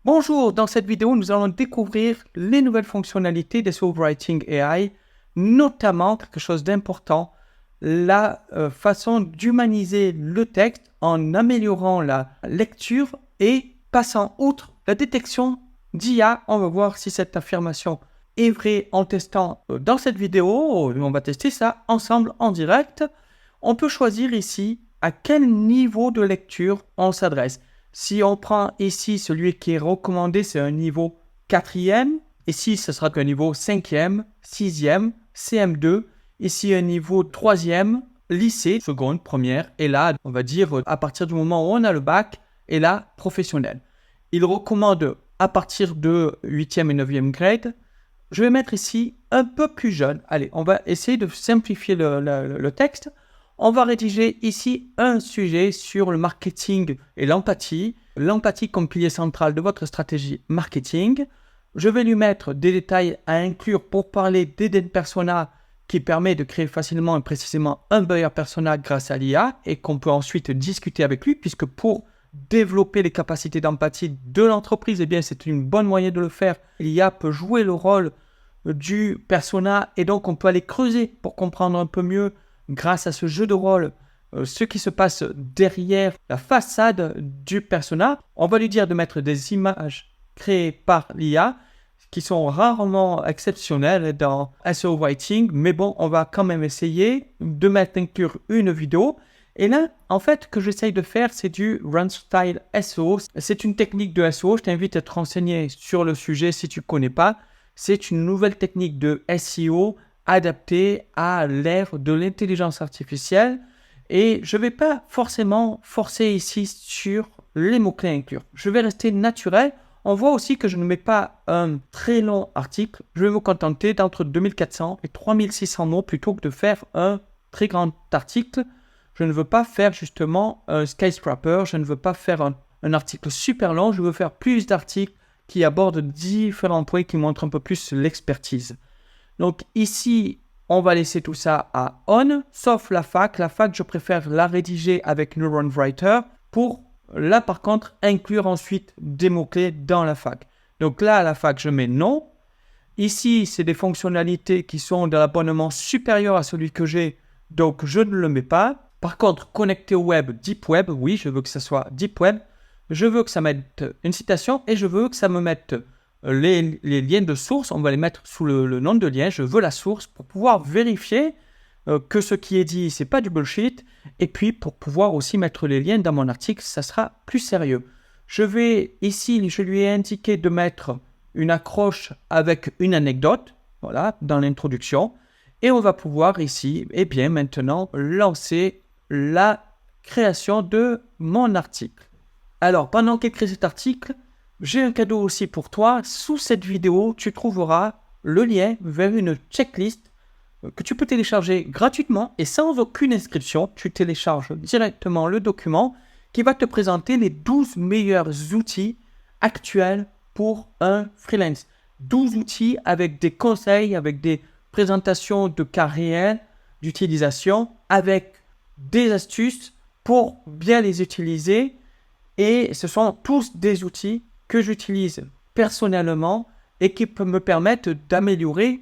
Bonjour, dans cette vidéo, nous allons découvrir les nouvelles fonctionnalités des SEO Writing AI, notamment quelque chose d'important, la façon d'humaniser le texte en améliorant la lecture et passant outre la détection d'IA. On va voir si cette affirmation est vraie en testant dans cette vidéo. On va tester ça ensemble en direct. On peut choisir ici à quel niveau de lecture on s'adresse. Si on prend ici celui qui est recommandé, c'est un niveau 4e. Ici, ce sera qu'un niveau 5e, 6e, CM2. Ici, un niveau 3e, lycée, seconde, première. Et là, on va dire à partir du moment où on a le bac, et là, professionnel. Il recommande à partir de 8e et 9e grade. Je vais mettre ici un peu plus jeune. Allez, on va essayer de simplifier le texte. On va rédiger ici un sujet sur le marketing et l'empathie. L'empathie comme pilier central de votre stratégie marketing. Je vais lui mettre des détails à inclure pour parler d'Eden Persona qui permet de créer facilement et précisément un buyer persona grâce à l'IA et qu'on peut ensuite discuter avec lui puisque pour développer les capacités d'empathie de l'entreprise, eh bien c'est une bonne moyen de le faire. L'IA peut jouer le rôle du persona et donc on peut aller creuser pour comprendre un peu mieux grâce à ce jeu de rôle, ce qui se passe derrière la façade du persona. On va lui dire de mettre des images créées par l'IA, qui sont rarement exceptionnelles dans SEO Writing, mais bon, on va quand même essayer de inclure une vidéo. Et là, en fait, ce que j'essaye de faire, c'est du Run Style SEO. C'est une technique de SEO, je t'invite à te renseigner sur le sujet si tu ne connais pas. C'est une nouvelle technique de SEO adapté à l'ère de l'intelligence artificielle et je ne vais pas forcément forcer ici sur les mots-clés à inclure. Je vais rester naturel. On voit aussi que je ne mets pas un très long article. Je vais me contenter d'entre 2400 et 3600 mots plutôt que de faire un très grand article. Je ne veux pas faire justement un skyscraper. Je ne veux pas faire un article super long. Je veux faire plus d'articles qui abordent différents points qui montrent un peu plus l'expertise. Donc ici, on va laisser tout ça à on, sauf la fac. La fac, je préfère la rédiger avec Neuron Writer pour, là par contre, inclure ensuite des mots-clés dans la fac. Donc là, à la fac, je mets non. Ici, c'est des fonctionnalités qui sont de l'abonnement supérieur à celui que j'ai, donc je ne le mets pas. Par contre, connecté au web, deep web, oui, je veux que ça soit deep web. Je veux que ça mette une citation et je veux que ça me mette les liens de source, on va les mettre sous le nom de lien. Je veux la source pour pouvoir vérifier que ce qui est dit, c'est pas du bullshit. Et puis, pour pouvoir aussi mettre les liens dans mon article, ça sera plus sérieux. Je lui ai indiqué de mettre une accroche avec une anecdote, voilà, dans l'introduction. Et on va pouvoir ici, eh bien, maintenant, lancer la création de mon article. Alors, pendant qu'elle crée cet article, j'ai un cadeau aussi pour toi. Sous cette vidéo, tu trouveras le lien vers une checklist que tu peux télécharger gratuitement et sans aucune inscription. Tu télécharges directement le document qui va te présenter les 12 meilleurs outils actuels pour un freelance. 12 outils avec des conseils, avec des présentations de cas réels d'utilisation, avec des astuces pour bien les utiliser. Et ce sont tous des outils que j'utilise personnellement et qui me permettent d'améliorer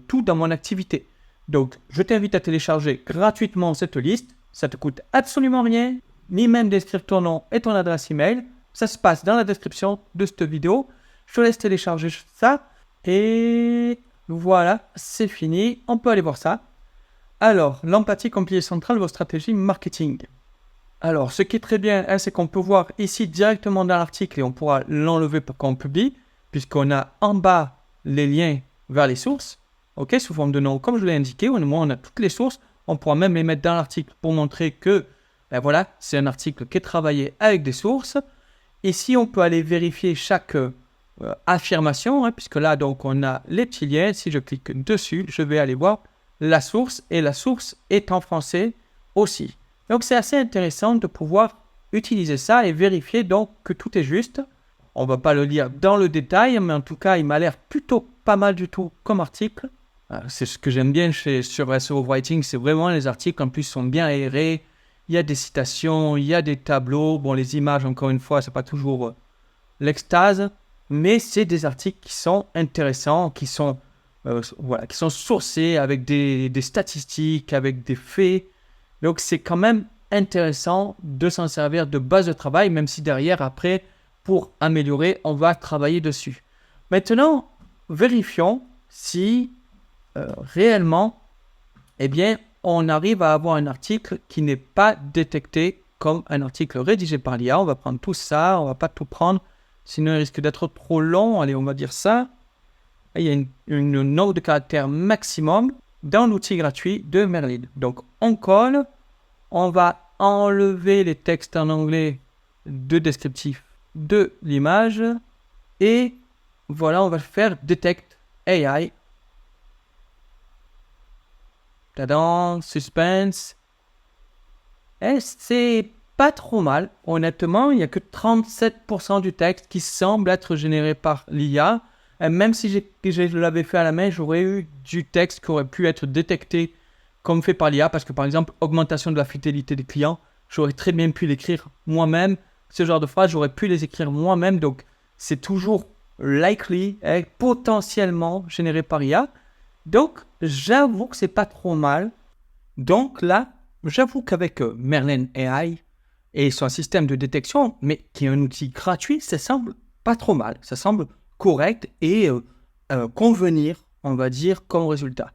tout dans mon activité. Donc, je t'invite à télécharger gratuitement cette liste. Ça ne te coûte absolument rien, ni même d'inscrire ton nom et ton adresse email. Ça se passe dans la description de cette vidéo. Je te laisse télécharger ça. Et voilà, c'est fini. On peut aller voir ça. Alors, l'empathie comme pilier central de vos stratégies marketing. Alors, ce qui est très bien, c'est qu'on peut voir ici directement dans l'article et on pourra l'enlever quand on publie, puisqu'on a en bas les liens vers les sources, ok, sous forme de nom, comme je l'ai indiqué. Au moins, on a toutes les sources. On pourra même les mettre dans l'article pour montrer que, ben voilà, c'est un article qui est travaillé avec des sources. Ici, on peut aller vérifier chaque affirmation, puisque là, donc, on a les petits liens. Si je clique dessus, je vais aller voir la source, et la source est en français aussi. Donc, c'est assez intéressant de pouvoir utiliser ça et vérifier donc que tout est juste. On ne va pas le lire dans le détail, mais en tout cas, il m'a l'air plutôt pas mal du tout comme article. C'est ce que j'aime bien sur SEO Writing, c'est vraiment les articles en plus sont bien aérés. Il y a des citations, il y a des tableaux. Bon, les images, encore une fois, c'est pas toujours l'extase, mais c'est des articles qui sont intéressants, qui sont sourcés avec des statistiques, avec des faits. Donc, c'est quand même intéressant de s'en servir de base de travail, même si derrière, après, pour améliorer, on va travailler dessus. Maintenant, vérifions si réellement, eh bien, on arrive à avoir un article qui n'est pas détecté comme un article rédigé par l'IA. On va prendre tout ça, on ne va pas tout prendre, sinon il risque d'être trop long. Allez, on va dire ça. Il y a une nombre de caractères maximum dans l'outil gratuit de Merlin. Donc, on colle, on va enlever les textes en anglais de descriptif de l'image et voilà, on va faire Detect AI. Tadam, suspense. Et c'est pas trop mal. Honnêtement, il n'y a que 37% du texte qui semble être généré par l'IA. Et même si je l'avais fait à la main, j'aurais eu du texte qui aurait pu être détecté comme fait par l'IA. Parce que par exemple, augmentation de la fidélité des clients, j'aurais très bien pu l'écrire moi-même. Ce genre de phrases, j'aurais pu les écrire moi-même. Donc, c'est toujours likely et potentiellement généré par IA. Donc, j'avoue que c'est pas trop mal. Donc là, j'avoue qu'avec Merlin AI et son système de détection, mais qui est un outil gratuit, ça semble pas trop mal. Ça semble correct et convenir, on va dire, comme résultat.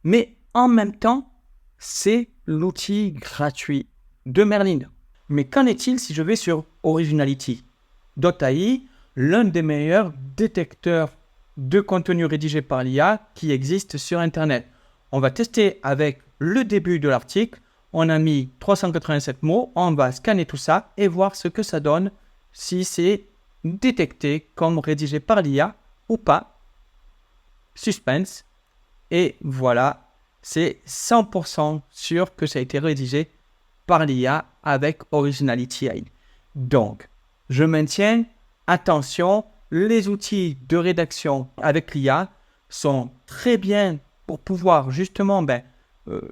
Mais en même temps, c'est l'outil gratuit de Merlin. Mais qu'en est-il si je vais sur Originality.ai, l'un des meilleurs détecteurs de contenu rédigé par l'IA qui existe sur Internet. On va tester avec le début de l'article. On a mis 387 mots. On va scanner tout ça et voir ce que ça donne si c'est détecté comme rédigé par l'IA ou pas. Suspense. Et voilà, c'est 100% sûr que ça a été rédigé par l'IA avec Originality AI. Donc, je maintiens, attention, les outils de rédaction avec l'IA sont très bien pour pouvoir justement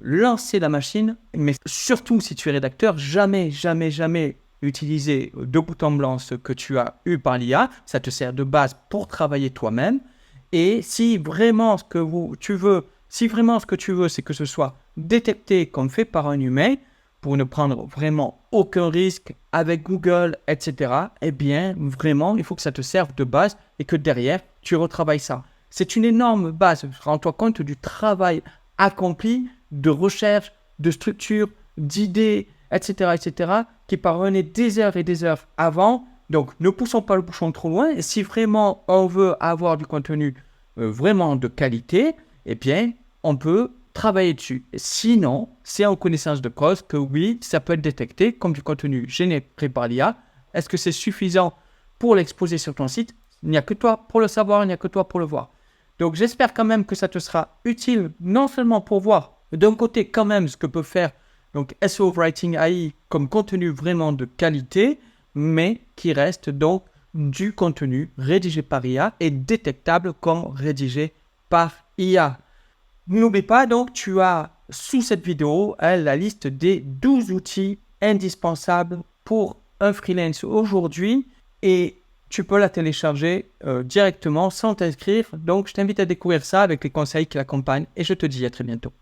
lancer la machine, mais surtout si tu es rédacteur, jamais utiliser de bout en blanc ce que tu as eu par l'IA. Ça te sert de base pour travailler toi-même. Et si vraiment ce que tu veux, c'est que ce soit détecté comme fait par un humain, pour ne prendre vraiment aucun risque avec Google, etc., eh bien, vraiment, il faut que ça te serve de base et que derrière, tu retravailles ça. C'est une énorme base. Rends-toi compte du travail accompli de recherche, de structure, d'idées, etc., qui parvenaient des heures et des heures avant. Donc, ne poussons pas le bouchon trop loin. Et si vraiment on veut avoir du contenu vraiment de qualité, eh bien, on peut travailler dessus. Sinon, c'est en connaissance de cause que oui, ça peut être détecté comme du contenu généré par l'IA. Est-ce que c'est suffisant pour l'exposer sur ton site? Il n'y a que toi pour le savoir, il n'y a que toi pour le voir. Donc, j'espère quand même que ça te sera utile, non seulement pour voir d'un côté quand même ce que peut faire donc SEO Writing AI comme contenu vraiment de qualité, mais qui reste donc du contenu rédigé par IA et détectable comme rédigé par IA. N'oublie pas donc, tu as sous cette vidéo la liste des 12 outils indispensables pour un freelance aujourd'hui et tu peux la télécharger directement sans t'inscrire. Donc, je t'invite à découvrir ça avec les conseils qui l'accompagnent et je te dis à très bientôt.